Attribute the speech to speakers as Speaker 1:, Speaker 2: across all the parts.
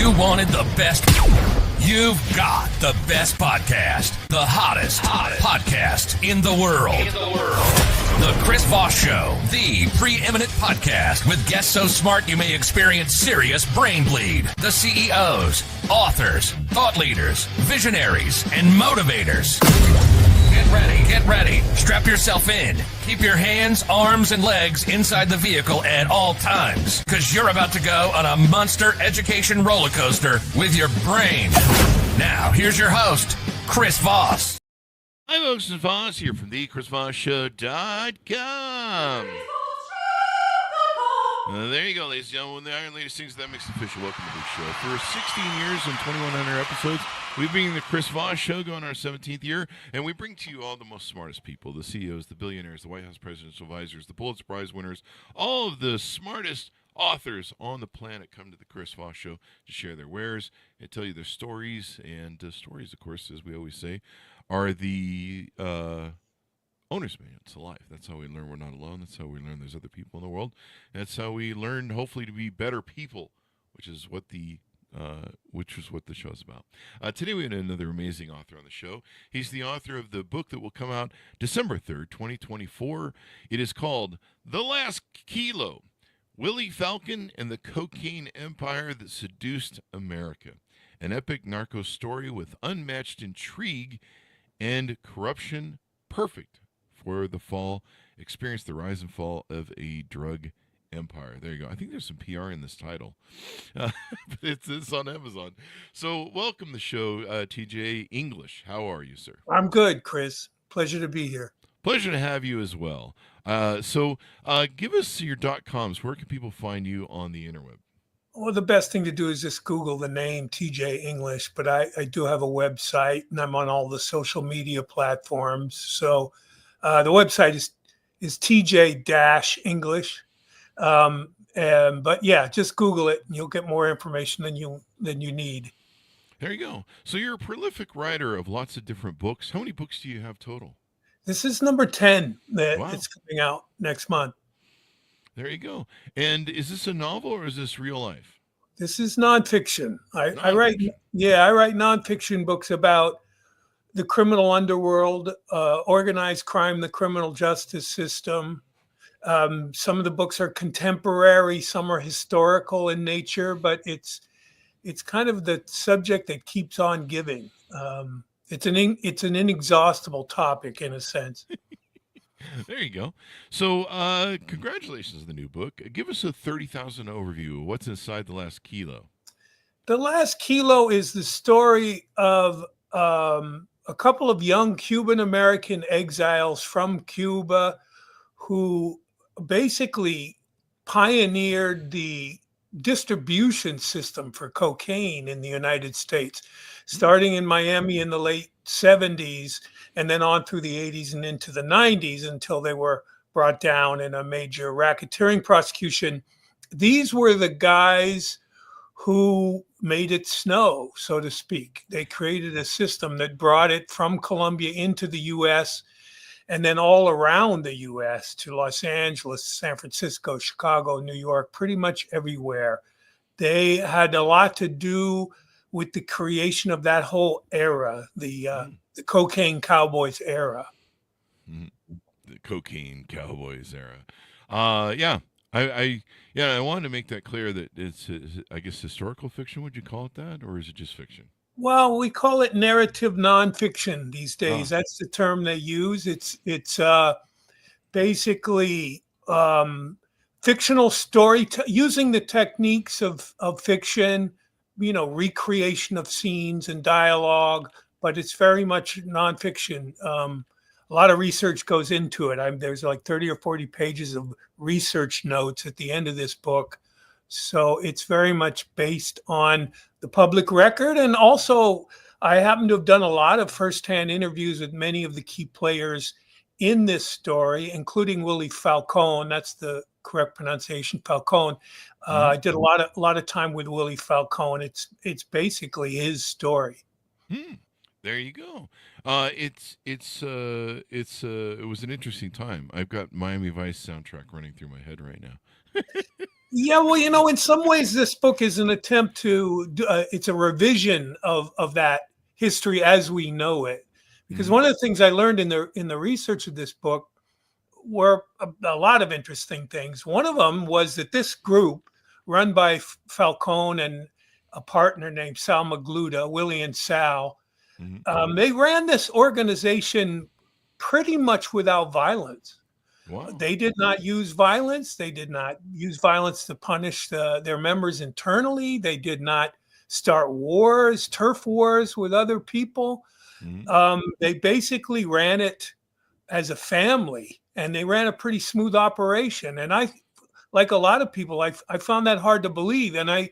Speaker 1: You wanted the best. You've got the best podcast. The hottest podcast in the world. The Chris Voss Show, the preeminent podcast with guests so smart you may experience serious brain bleed. The CEOs, authors, thought leaders, visionaries, and motivators. Get ready. Strap yourself in. Keep your hands, arms, and legs inside the vehicle at all times, because you're about to go on a monster education roller coaster with your brain. Now, here's your host, Chris Voss.
Speaker 2: Hi, folks, it's Voss here from theChrisVossShow.com. There you go, ladies and gentlemen. The Iron Lady sings, that makes it official. Welcome to the show. For 16 years and 2,100 episodes, we've been the Chris Voss Show going our 17th year, and we bring to you all the most smartest people, the CEOs, the billionaires, the White House presidential advisors, the Pulitzer Prize winners, all of the smartest authors on the planet come to the Chris Voss Show to share their wares and tell you their stories. And stories, of course, as we always say, are the owner's manual to life. That's how we learn we're not alone. That's how we learn there's other people in the world. That's how we learn, hopefully, to be better people, which is what the show's about. Today we have another amazing author on the show. He's the author of the book that will come out December 3rd, 2024. It is called The Last Kilo: Willie Falcon and the Cocaine Empire That Seduced America. An epic narco story with unmatched intrigue and corruption, perfect for the fall. Experience the rise and fall of a drug empire. There you go. I think there's some PR in this title, but it's on Amazon. So welcome to the show, TJ English. How are you, sir?
Speaker 3: I'm good, Chris. Pleasure to be here.
Speaker 2: Pleasure to have you as well. So give us your .coms. Where can people find you on the interweb?
Speaker 3: Well, the best thing to do is just Google the name TJ English, but I do have a website and I'm on all the social media platforms. So the website is TJ-English. But yeah, just Google it and you'll get more information than you need.
Speaker 2: There you go. So you're a prolific writer of lots of different books. How many books do you have total?
Speaker 3: This is number 10 that
Speaker 2: Wow.
Speaker 3: it's coming out next month.
Speaker 2: There you go. And is this a novel or is this real life?
Speaker 3: This is nonfiction. I write
Speaker 2: Nonfiction.
Speaker 3: nonfiction books about the criminal underworld, organized crime, the criminal justice system. Some of the books are contemporary, some are historical in nature, but it's kind of the subject that keeps on giving. It's an inexhaustible topic in a sense.
Speaker 2: There you go. So congratulations on the new book. Give us a 30,000 overview of what's inside The Last Kilo.
Speaker 3: The Last Kilo is the story of a couple of young Cuban-American exiles from Cuba who basically pioneered the distribution system for cocaine in the United States, starting in Miami in the late 70s and then on through the 80s and into the 90s until they were brought down in a major racketeering prosecution. These were the guys who made it snow, so to speak. They created a system that brought it from Colombia into the U.S. and then all around the U.S. to Los Angeles, San Francisco, Chicago, New York, pretty much everywhere. They had a lot to do with the creation of that whole era, the cocaine cowboys era.
Speaker 2: The cocaine cowboys era. Yeah. I wanted to make that clear that it's, I guess, historical fiction. Would you call it that, or is it just fiction?
Speaker 3: Well, we call it narrative nonfiction these days. That's the term they use. It's basically fictional story using the techniques of fiction, recreation of scenes and dialogue, but it's very much nonfiction. A lot of research goes into it. There's like 30 or 40 pages of research notes at the end of this book. So it's very much based on the public record. And also, I happen to have done a lot of firsthand interviews with many of the key players in this story, including Willie Falcone. That's the correct pronunciation, Falcone. I did a lot of time with Willie Falcone. It's basically his story.
Speaker 2: There you go. It was an interesting time. I've got Miami Vice soundtrack running through my head right now.
Speaker 3: Yeah, well, in some ways, this book is an attempt to it's a revision of that history as we know it. Because one of the things I learned in the research of this book were a lot of interesting things. One of them was that this group, run by Falcone and a partner named Sal Magluta, Willie and Sal, they ran this organization pretty much without violence.
Speaker 2: Wow.
Speaker 3: They did not use violence. They did not use violence to punish their members internally. They did not start wars, turf wars with other people. They basically ran it as a family, and they ran a pretty smooth operation. And I, like a lot of people, I found that hard to believe. And I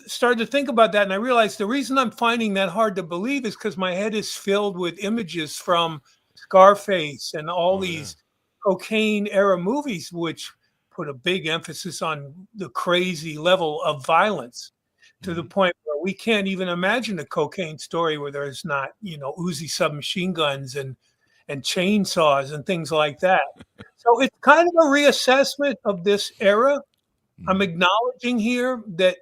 Speaker 3: started to think about that, and I realized the reason I'm finding that hard to believe is because my head is filled with images from Scarface and all these cocaine era movies, which put a big emphasis on the crazy level of violence to the point where we can't even imagine a cocaine story where there's not, Uzi submachine guns and chainsaws and things like that. So it's kind of a reassessment of this era. I'm acknowledging here that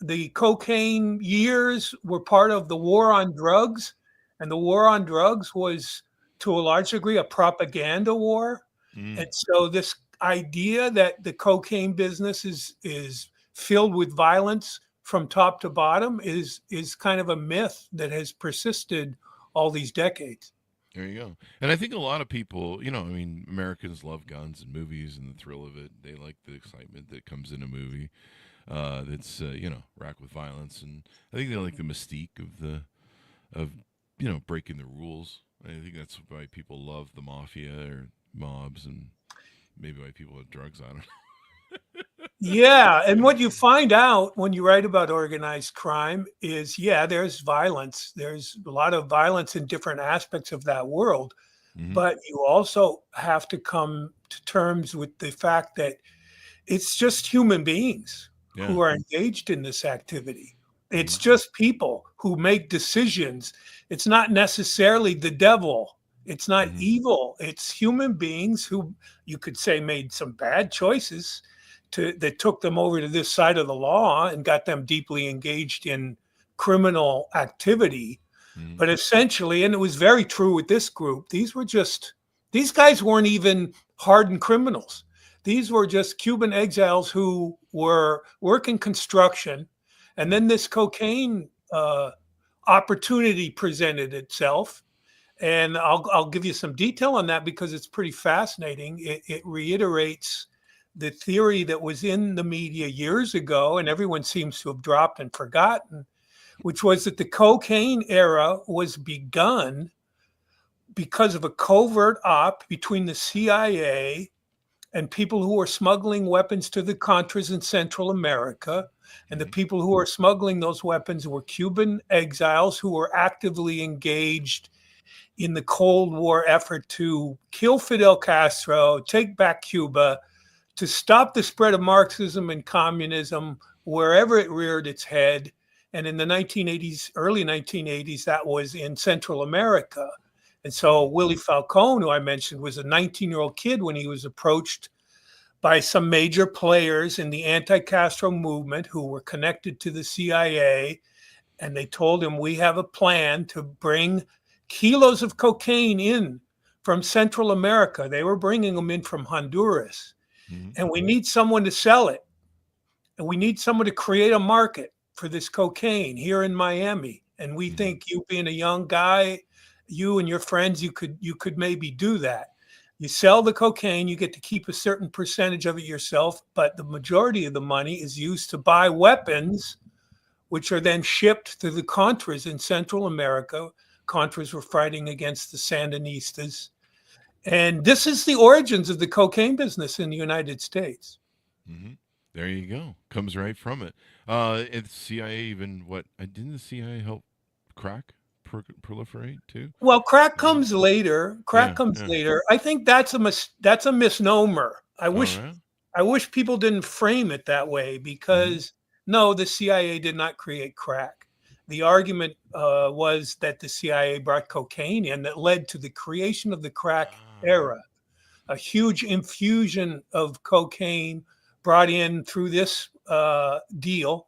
Speaker 3: the cocaine years were part of the war on drugs, and the war on drugs was to a large degree a propaganda war. And so this idea that the cocaine business is filled with violence from top to bottom is kind of a myth that has persisted all these decades.
Speaker 2: There you go. And I think a lot of people, Americans love guns and movies and the thrill of it. They like the excitement that comes in a movie that's racked with violence, and I think they like the mystique of breaking the rules. I think that's why people love the mafia or mobs, and maybe why people have drugs on it.
Speaker 3: Yeah, and what you find out when you write about organized crime is, there's violence. There's a lot of violence in different aspects of that world, but you also have to come to terms with the fact that it's just human beings who are engaged in this activity. It's just people who make decisions. It's not necessarily the devil. It's not evil. It's human beings who, you could say, made some bad choices that took them over to this side of the law and got them deeply engaged in criminal activity. But essentially, and it was very true with this group, these guys weren't even hardened criminals. These were just Cuban exiles who were working construction. And then this cocaine opportunity presented itself. And I'll give you some detail on that because it's pretty fascinating. It reiterates the theory that was in the media years ago, and everyone seems to have dropped and forgotten, which was that the cocaine era was begun because of a covert op between the CIA and people who were smuggling weapons to the Contras in Central America. And the people who were smuggling those weapons were Cuban exiles who were actively engaged in the Cold War effort to kill Fidel Castro, take back Cuba, to stop the spread of Marxism and communism wherever it reared its head. And in the 1980s, early 1980s, that was in Central America. And so Willie Falcone, who I mentioned, was a 19-year-old kid when he was approached by some major players in the anti-Castro movement who were connected to the CIA. And they told him, we have a plan to bring kilos of cocaine in from Central America. They were bringing them in from Honduras. And we need someone to sell it. And we need someone to create a market for this cocaine here in Miami. And we think, you being a young guy, you and your friends, you could maybe do that. You sell the cocaine, you get to keep a certain percentage of it yourself, but the majority of the money is used to buy weapons, which are then shipped to the Contras in Central America. Contras were fighting against the Sandinistas. And this is the origins of the cocaine business in the United States.
Speaker 2: There you go. Comes right from it. And the CIA even, didn't the CIA help crack proliferate too?
Speaker 3: Well, crack comes later. Crack comes later. I think that's a misnomer. I wish people didn't frame it that way because no, the CIA did not create crack. The argument was that the CIA brought cocaine in that led to the creation of the crack era, a huge infusion of cocaine brought in through this deal,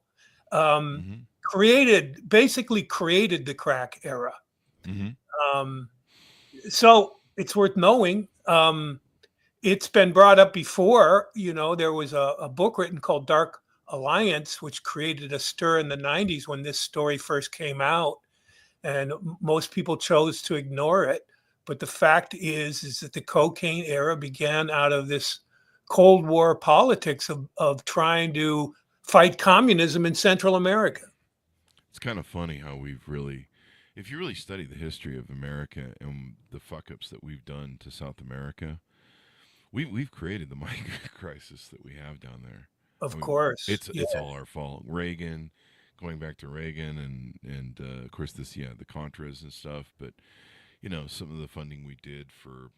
Speaker 2: Mm-hmm.
Speaker 3: basically created the crack era.
Speaker 2: Mm-hmm.
Speaker 3: Um, so it's worth knowing. It's been brought up before. There was a book written called Dark Alliance, which created a stir in the 90s when this story first came out. And most people chose to ignore it. But the fact is that the cocaine era began out of this Cold War politics of trying to fight communism in Central America.
Speaker 2: It's kind of funny how if you really study the history of America and the fuck ups that we've done to South America, we've created the migrant crisis that we have down there.
Speaker 3: Of course.
Speaker 2: It's all our fault. Reagan, going back to Reagan, and of course the Contras and stuff. But some of the funding we did for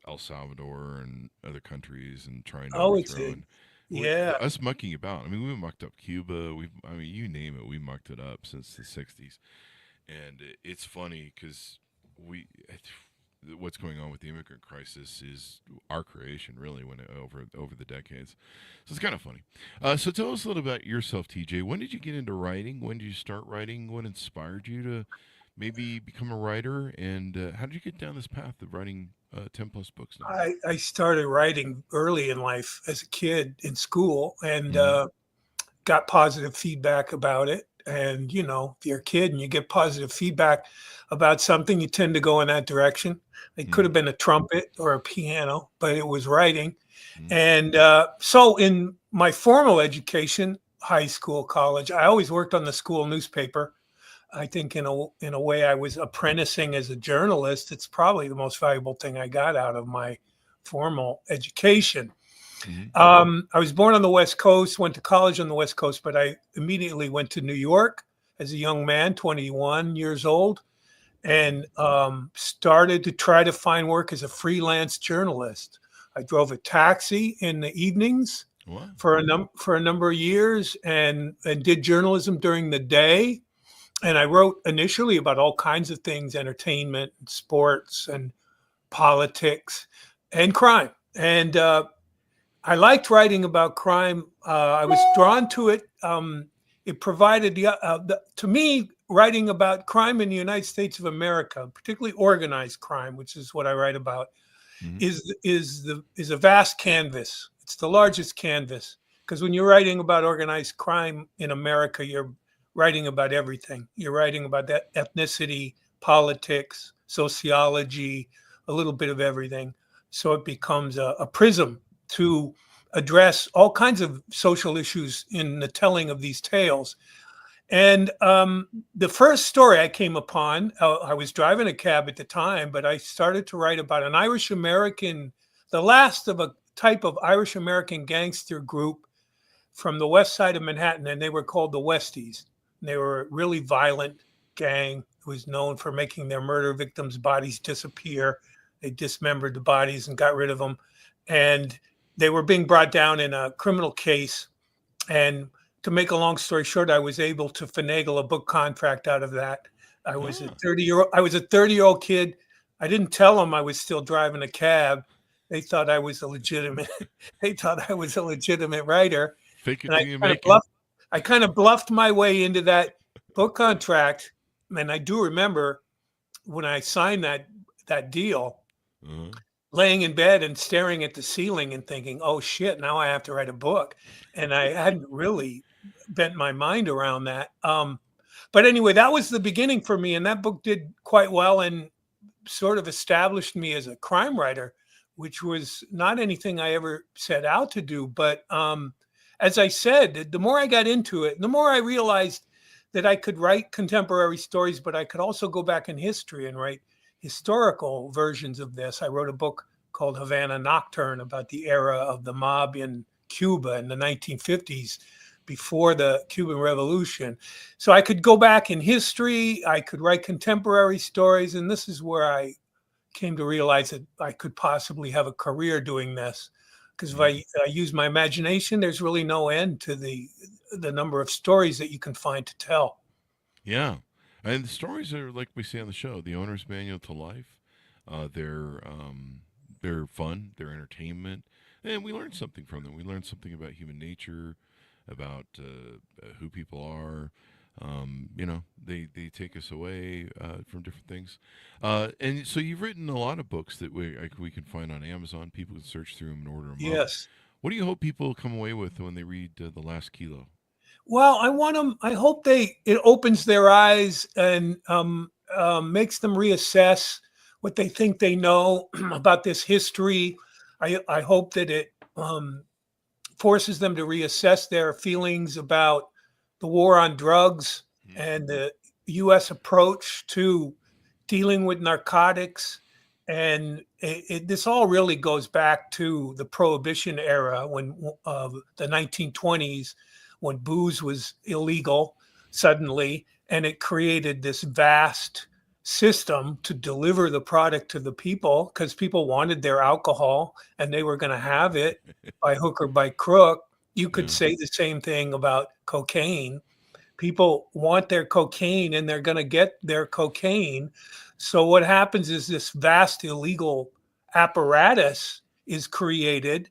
Speaker 2: El Salvador and other countries and trying to overthrow. Us mucking about. I mean, we mucked up Cuba. You name it, we mucked it up since the '60s. And it's funny because what's going on with the immigrant crisis is our creation, really, over the decades. So it's kind of funny. So tell us a little about yourself, TJ. When did you get into writing? When did you start writing? What inspired you to maybe become a writer? And how did you get down this path of writing 10 plus books now?
Speaker 3: I started writing early in life as a kid in school and got positive feedback about it. And, if you're a kid and you get positive feedback about something, you tend to go in that direction. It could have been a trumpet or a piano, but it was writing. And so in my formal education, high school, college, I always worked on the school newspaper. I think in a way I was apprenticing as a journalist. It's probably the most valuable thing I got out of my formal education. I was born on the West Coast, went to college on the West Coast, but I immediately went to New York as a young man, 21 years old, and started to try to find work as a freelance journalist. I drove a taxi in the evenings for a number of years and did journalism during the day. And I wrote initially about all kinds of things, entertainment, and sports, and politics, and crime. And I liked writing about crime. I was drawn to it. It provided to me, writing about crime in the United States of America, particularly organized crime, which is what I write about, is a vast canvas. It's the largest canvas, because when you're writing about organized crime in America, you're writing about everything. You're writing about that ethnicity, politics, sociology, a little bit of everything. So it becomes a prism to address all kinds of social issues in the telling of these tales. And the first story I came upon, I was driving a cab at the time, but I started to write about an Irish American, the last of a type of Irish American gangster group from the west side of Manhattan, and they were called the Westies. And they were a really violent gang who was known for making their murder victims' bodies disappear. They dismembered the bodies and got rid of them. And they were being brought down in a criminal case. And to make a long story short, I was able to finagle a book contract out of that. I was a 30-year-old kid. I didn't tell them I was still driving a cab. They thought I was a legitimate writer.
Speaker 2: Fake it
Speaker 3: And
Speaker 2: till you make it.
Speaker 3: I kind of bluffed my way into that book contract. And I do remember when I signed that deal, laying in bed and staring at the ceiling and thinking, oh shit, now I have to write a book. And I hadn't really bent my mind around that. But anyway, that was the beginning for me. And that book did quite well and sort of established me as a crime writer, which was not anything I ever set out to do. But as I said, the more I got into it, the more I realized that I could write contemporary stories, but I could also go back in history and write historical versions of this. I wrote a book called Havana Nocturne about the era of the mob in Cuba in the 1950s, before the Cuban Revolution. So I could go back in history, I could write contemporary stories, and this is where I came to realize that I could possibly have a career doing this. Because if I use my imagination, there's really no end to the number of stories that you can find to tell.
Speaker 2: Yeah. And the stories are, like we say on the show, the owner's manual to life. They're fun, they're entertainment, And we learned something from them. We learned something about human nature, about who people are. They take us away from different things. And so you've written a lot of books that we can find on Amazon. People can search through them and order them up.
Speaker 3: Yes.
Speaker 2: What do you hope people come away with when they read The Last Kilo?
Speaker 3: Well, I hope it opens their eyes and makes them reassess what they think they know about this history. I hope that it forces them to reassess their feelings about the war on drugs and the U.S. approach to dealing with narcotics. And this all really goes back to the Prohibition era, when the 1920s, when booze was illegal suddenly, and it created this vast system to deliver the product to the people because people wanted their alcohol and they were going to have it by hook or by crook. You could say the same thing about cocaine. People want their cocaine and they're going to get their cocaine. So what happens is this vast illegal apparatus is created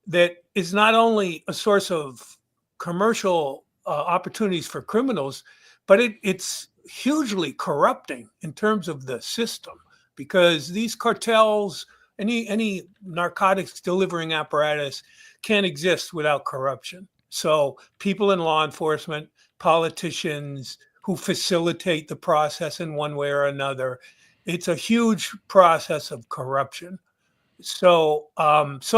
Speaker 3: that is not only a source of commercial opportunities for criminals, but it's hugely corrupting in terms of the system, because these cartels, any narcotics delivering apparatus can't exist without corruption. So people in law enforcement, politicians who facilitate the process in one way or another, it's a huge process of corruption. So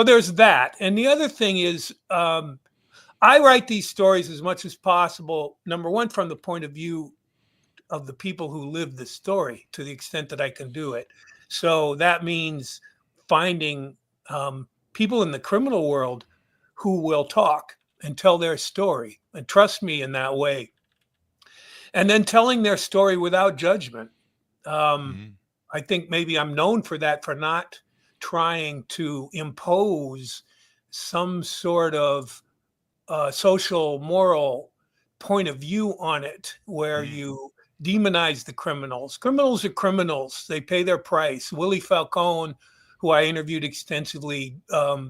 Speaker 3: there's that. And the other thing is, I write these stories as much as possible, number one, from the point of view of the people who live the story, to the extent that I can do it. So that means finding people in the criminal world who will talk and tell their story and trust me in that way. And then telling their story without judgment. I think maybe I'm known for that, for not trying to impose some sort of social, moral point of view on it, where you demonize the criminals. Criminals are criminals. They pay their price. Willie Falcone, who I interviewed extensively,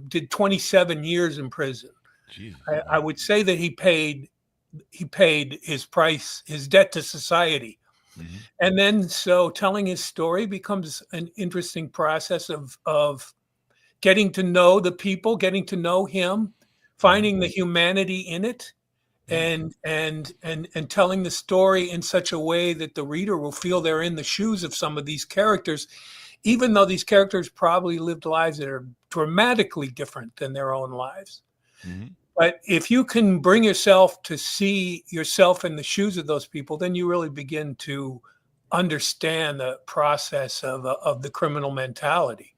Speaker 3: did 27 years in prison. I would say that he paid his price, his debt to society. And then so telling his story becomes an interesting process of getting to know the people, getting to know him, finding the humanity in it, and telling the story in such a way that the reader will feel they're in the shoes of some of these characters, even though these characters probably lived lives that are dramatically different than their own lives. But if you can bring yourself to see yourself in the shoes of those people, then you really begin to understand the process of the criminal mentality.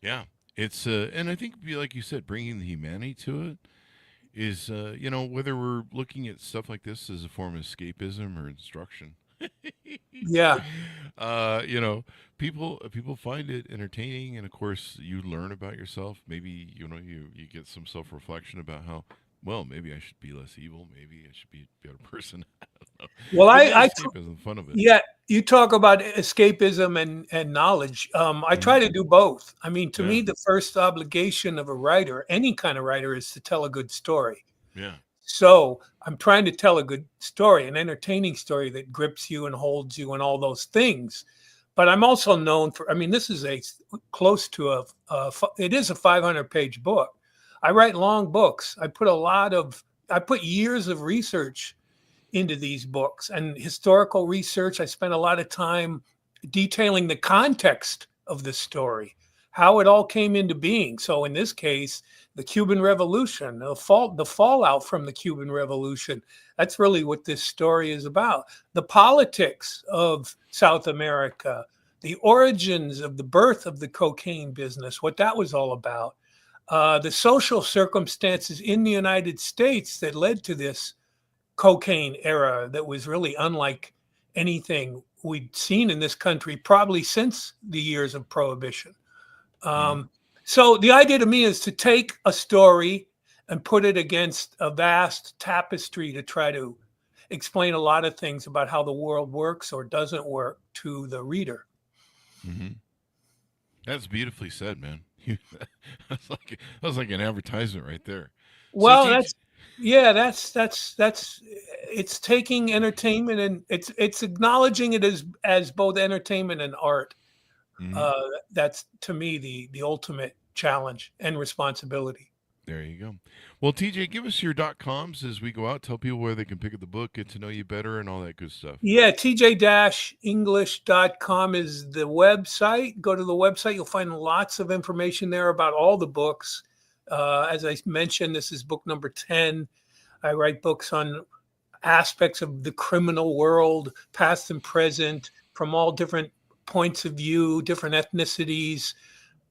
Speaker 2: Yeah, it's and I think, like you said, bringing the humanity to it is, whether we're looking at stuff like this as a form of escapism or instruction.
Speaker 3: Yeah.
Speaker 2: People find it entertaining, and of course, you learn about yourself. Maybe you get some self-reflection about how, well, maybe I should be less evil. Maybe I should be a better person. I don't know.
Speaker 3: Well,
Speaker 2: escapism, fun of it.
Speaker 3: Yeah, you talk about escapism and knowledge. I try to do both. I mean, to me, the first obligation of a writer, any kind of writer, is to tell a good story.
Speaker 2: Yeah.
Speaker 3: So I'm trying to tell a good story, an entertaining story that grips you and holds you and all those things. But I'm also known for, this is it is a 500-page book. I write long books. I put years of research into these books and historical research. I spent a lot of time detailing the context of the story, how it all came into being. So in this case, the Cuban Revolution, the fallout from the Cuban Revolution, that's really what this story is about. The politics of South America, the origins of the birth of the cocaine business, what that was all about, the social circumstances in the United States that led to this cocaine era that was really unlike anything we'd seen in this country probably since the years of Prohibition. So the idea to me is to take a story and put it against a vast tapestry to try to explain a lot of things about how the world works or doesn't work to the reader.
Speaker 2: That's beautifully said, man. That's like an advertisement right there. So,
Speaker 3: Well,
Speaker 2: TJ,
Speaker 3: that's it's taking entertainment and it's acknowledging it as both entertainment and art.
Speaker 2: mhm,
Speaker 3: Uh, that's to me the ultimate challenge and responsibility.
Speaker 2: there you go. Well, TJ, give us your .coms as we go out. Tell people where they can pick up the book, get to know you better, and all that good stuff.
Speaker 3: Yeah, tj-english.com is the website. Go to the website. You'll find lots of information there about all the books. As I mentioned, this is book number 10. I write books on aspects of the criminal world, past and present, from all different points of view, different ethnicities.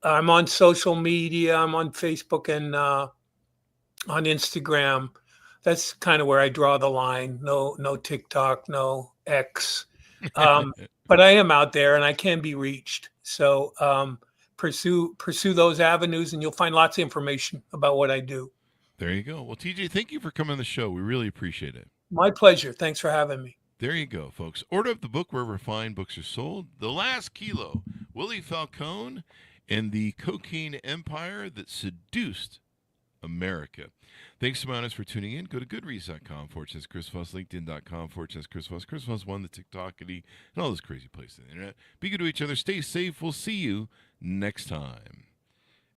Speaker 3: I'm on social media. I'm on Facebook and on Instagram. That's kind of where I draw the line. No TikTok, no X. But I am out there and I can be reached. So pursue those avenues, and you'll find lots of information about what I do.
Speaker 2: There you go. Well, TJ, thank you for coming on the show. We really appreciate it.
Speaker 3: My pleasure. Thanks for having me.
Speaker 2: There you go, folks. Order up the book wherever fine books are sold. The Last Kilo, Willie Falcone and the Cocaine Empire That Seduced America. Thanks to my audience for tuning in. Go to goodreads.com/Chris Voss, LinkedIn.com/Chris Voss. Chris Voss won the TikTokity and all those crazy places on the internet. Be good to each other. Stay safe. We'll see you next time.